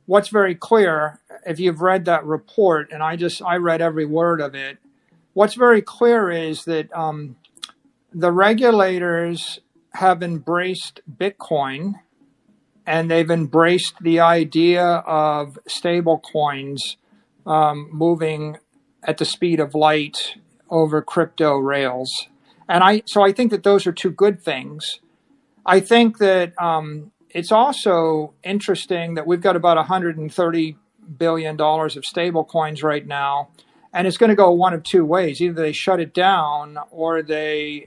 what's very clear, if you've read that report, and I read every word of it, what's very clear is that the regulators have embraced Bitcoin, and they've embraced the idea of stable coins moving at the speed of light over crypto rails. And I think that those are two good things. I think that it's also interesting that we've got about $130 billion of stable coins right now, and it's going to go one of two ways. Either they shut it down or they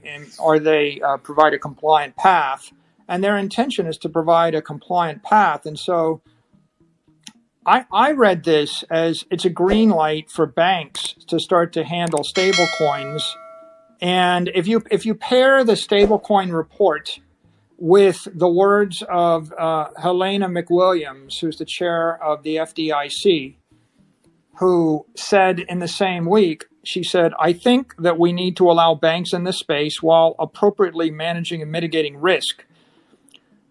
provide a compliant path. And their intention is to provide a compliant path. And so I read this as it's a green light for banks to start to handle stable coins. And if you pair the stablecoin report with the words of Helena McWilliams, who's the chair of the FDIC, who said in the same week, she said, "I think that we need to allow banks in this space while appropriately managing and mitigating risk."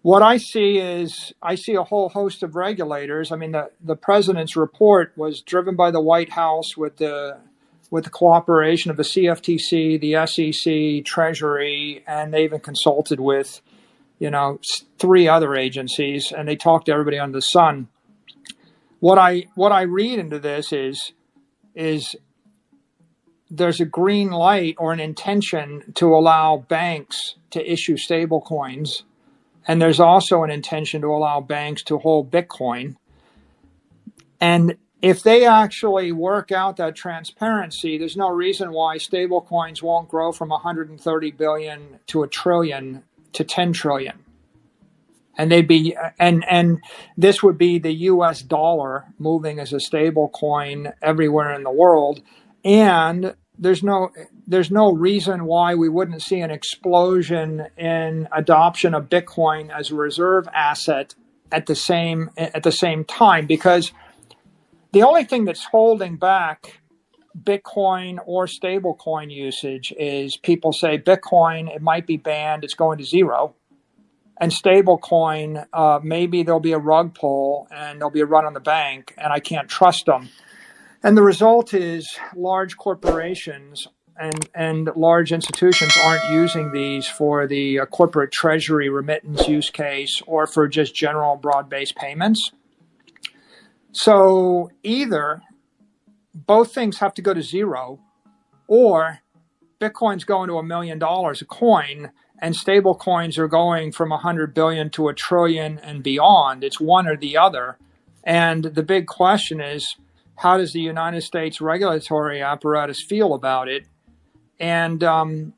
What I see is a whole host of regulators. I mean, the president's report was driven by the White House with the cooperation of the CFTC, the SEC, Treasury, and they even consulted with, 3 other agencies, and they talked to everybody under the sun. What I read into this is there's a green light or an intention to allow banks to issue stable coins. And there's also an intention to allow banks to hold Bitcoin. And if they actually work out that transparency, there's no reason why stable coins won't grow from 130 billion to a trillion to 10 trillion. And and this would be the US dollar moving as a stable coin everywhere in the world. And there's no reason why we wouldn't see an explosion in adoption of Bitcoin as a reserve asset at the same time, because the only thing that's holding back Bitcoin or stablecoin usage is people say Bitcoin, it might be banned, it's going to zero, and stablecoin, maybe there'll be a rug pull and there'll be a run on the bank, and I can't trust them. And the result is large corporations and large institutions aren't using these for the corporate treasury remittance use case or for just general broad-based payments. So either both things have to go to zero, or Bitcoin's going to $1 million a coin and stable coins are going from 100 billion to a trillion and beyond. It's one or the other. And the big question is, how does the United States regulatory apparatus feel about it? And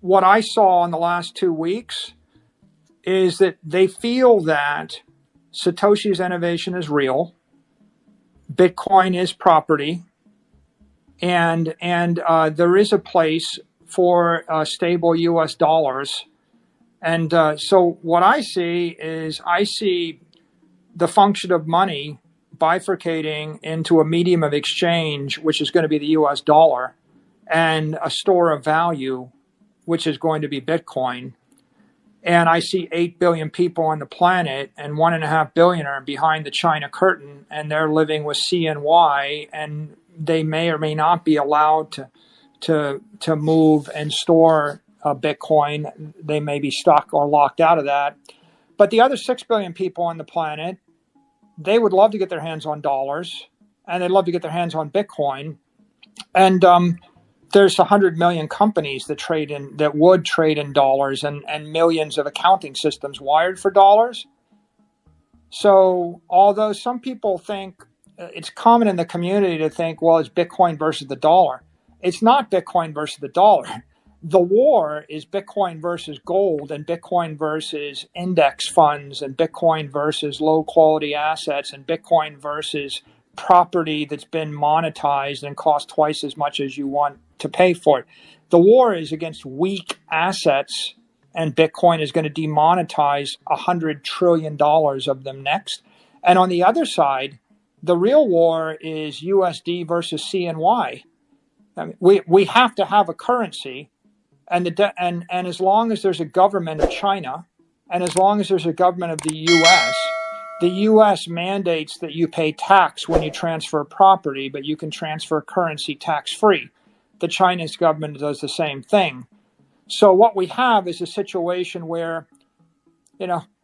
what I saw in the last 2 weeks is that they feel that Satoshi's innovation is real, Bitcoin is property, and there is a place for stable U.S. dollars. And so what I see is the function of money bifurcating into a medium of exchange, which is going to be the U.S. dollar, and a store of value, which is going to be Bitcoin. And I see 8 billion people on the planet, and 1.5 billion are behind the China curtain, and they're living with CNY, and they may or may not be allowed to move and store Bitcoin. They may be stuck or locked out of that. But the other 6 billion people on the planet, they would love to get their hands on dollars, and they'd love to get their hands on Bitcoin. And there's 100 million companies that would trade in dollars, and millions of accounting systems wired for dollars. So although some people think, it's common in the community to think, well, it's Bitcoin versus the dollar. It's not Bitcoin versus the dollar. The war is Bitcoin versus gold, and Bitcoin versus index funds, and Bitcoin versus low quality assets, and Bitcoin versus property that's been monetized and cost twice as much as you want to pay for it. The war is against weak assets, and Bitcoin is going to demonetize $100 trillion of them next. And on the other side, the real war is USD versus CNY. I mean, we have to have a currency. And as long as there's a government of China, and as long as there's a government of the U.S., the US mandates that you pay tax when you transfer property, but you can transfer currency tax-free. The Chinese government does the same thing. So what we have is a situation where,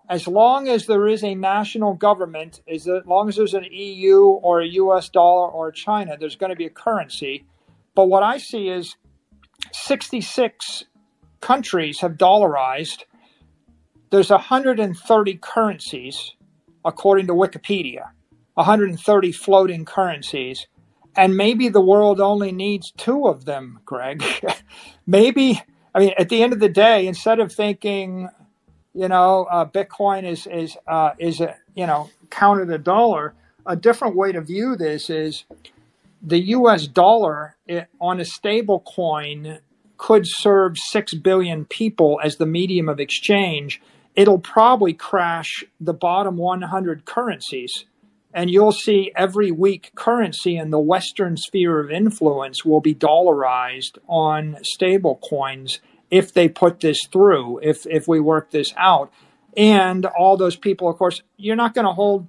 as long as there is a national government, as long as there's an EU or a US dollar or China, there's going to be a currency. But what I see is 66 countries have dollarized. There's 130 currencies, according to Wikipedia, 130 floating currencies. And maybe the world only needs 2 of them, Greg. Maybe, at the end of the day, instead of thinking, Bitcoin is counter the dollar, a different way to view this is the US dollar on a stable coin could serve 6 billion people as the medium of exchange. It'll probably crash the bottom 100 currencies. And you'll see every week currency in the Western sphere of influence will be dollarized on stable coins if they put this through, if we work this out. And all those people, of course, you're going to hold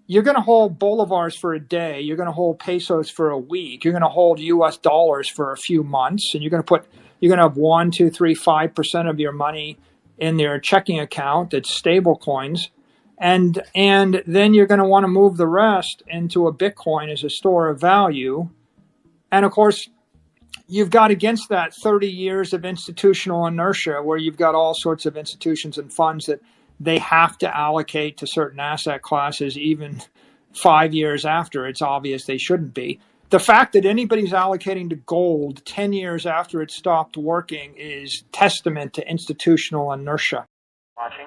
bolivars for a day. You're going to hold pesos for a week. You're going to hold US dollars for a few months. And you're going to have 1, 2, 3, 5% of your money in their checking account that's stable coins. And then you're going to want to move the rest into a Bitcoin as a store of value. And of course, you've got against that 30 years of institutional inertia where you've got all sorts of institutions and funds that they have to allocate to certain asset classes even 5 years after it's obvious they shouldn't be. The fact that anybody's allocating to gold 10 years after it stopped working is testament to institutional inertia. Watching.